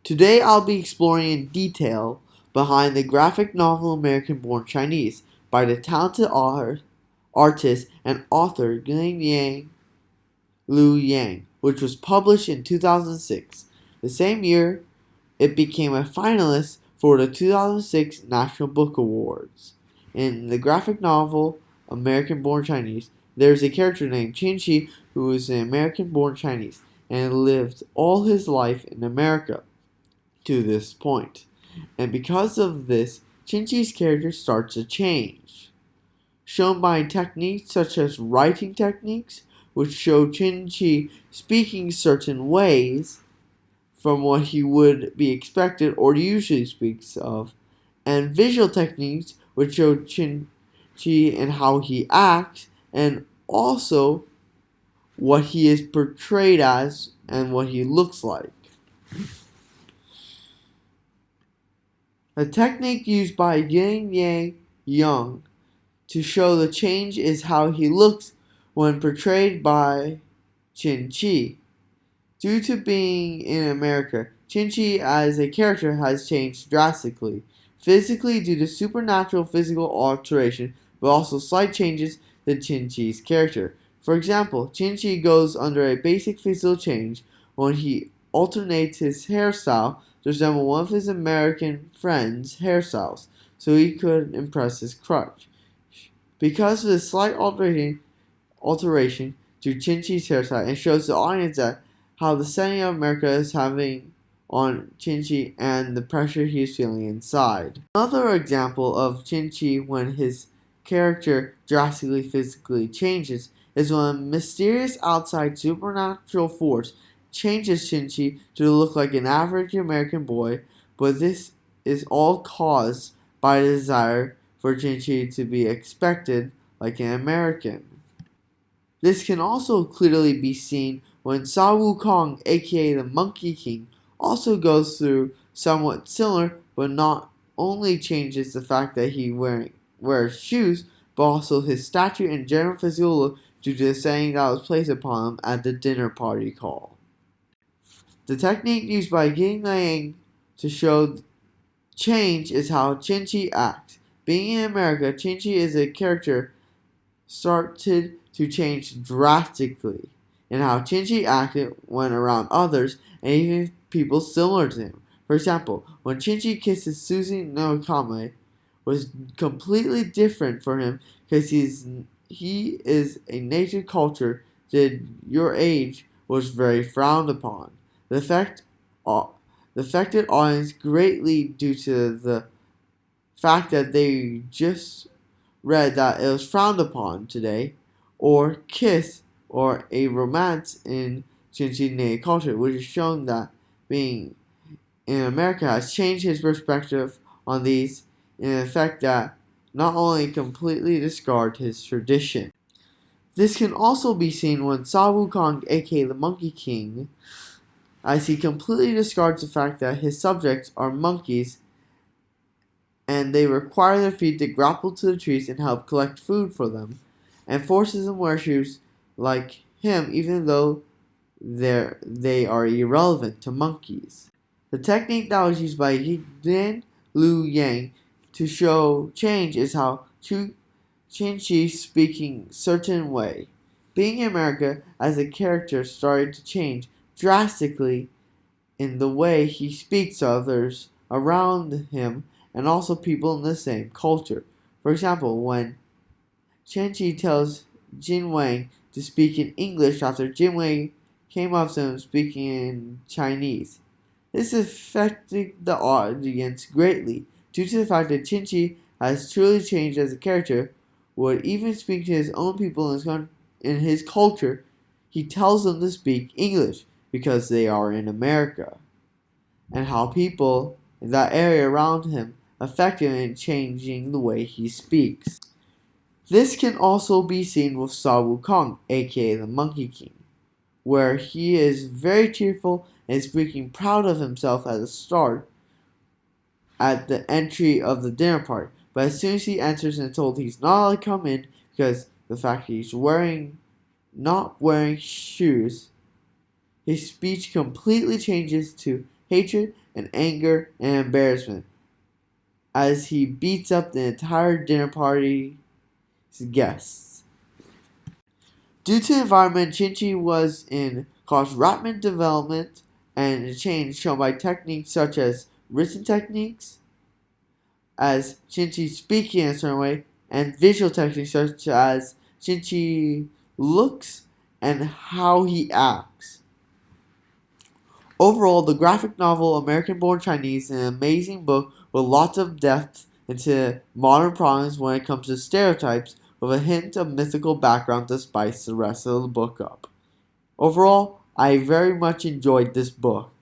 Today I'll be exploring in detail behind the graphic novel American Born Chinese by the talented artist and author Yang Liu Yang, which was published in 2006. The same year, it became a finalist for the 2006 National Book Awards. In the graphic novel American Born Chinese, there is a character named Qin Shi who is an American born Chinese and lived all his life in America to this point. And because of this, Qin Shi's character starts to change, shown by techniques such as writing techniques, which show Qin Shi speaking certain ways from what he would be expected or usually speaks of, and visual techniques, which show Qin Shi and how he acts, and also what he is portrayed as and what he looks like. The technique used by Yang to show the change is how he looks when portrayed by Qin Shi. Due to being in America, Qin Shi as a character has changed drastically, physically due to supernatural physical alteration, but also slight changes to Qin Shi's character. For example, Qin Shi goes under a basic physical change when he alternates his hairstyle to resemble one of his American friends' hairstyles, so he could impress his crush. Because of this slight alteration to Qin Shi's hairstyle, it shows the audience that how the setting of America is having on Qin Shi and the pressure he is feeling inside. Another example of Qin Shi when his character drastically physically changes is when a mysterious outside supernatural force changes Qin Shi to look like an average American boy, but this is all caused by the desire for Qin Shi to be expected like an American. This can also clearly be seen when Sa Wukong, aka the Monkey King, also goes through somewhat similar, but not only changes the fact that he wears shoes, but also his stature and general physical look due to the saying that was placed upon him at the dinner party call. The technique used by Yang Liang to show change is how Qin Shi acts. Being in America, Qin Shi is a character started to change drastically in how Qin Shi acted when around others and even people similar to him. For example, when Qin Shi kisses Susie Nakame was completely different for him because he is a native culture that your age was very frowned upon. The affected audience greatly due to the fact that they just read that it was frowned upon today, or kiss, or a romance in Qin Shi's native culture, which has shown that being in America has changed his perspective on these in the effect that not only completely discard his tradition. This can also be seen when Sa Wukong, aka the Monkey King, as he completely discards the fact that his subjects are monkeys and they require their feet to grapple to the trees and help collect food for them, and forces them to wear shoes like him even though they are irrelevant to monkeys. The technique that was used by Yang Liu Yang to show change is how Qin Shi speaking certain way. Being in America as a character started to change drastically in the way he speaks to others around him and also people in the same culture. For example, when Qin Shi tells Jin Wang to speak in English after Jin Wang came up to him speaking in Chinese. This affected the audience greatly due to the fact that Qin Shi has truly changed as a character, would even speak to his own people in his culture. He tells them to speak English because they are in America, and how people in that area around him affect him in changing the way he speaks. This can also be seen with Sa Wukong, aka the Monkey King, where he is very cheerful and speaking proud of himself at the start at the entry of the dinner party. But as soon as he enters and told he's not allowed to come in because the fact that he's not wearing shoes, his speech completely changes to hatred and anger and embarrassment as he beats up the entire dinner party's guests. Due to the environment, Chin-Chi was in caused rapid development and change shown by techniques such as written techniques, as Chin-Chi speaking in a certain way, and visual techniques such as Chin-Chi looks and how he acts. Overall, the graphic novel American Born Chinese is an amazing book with lots of depth into modern problems when it comes to stereotypes, with a hint of mythical background to spice the rest of the book up. Overall, I very much enjoyed this book.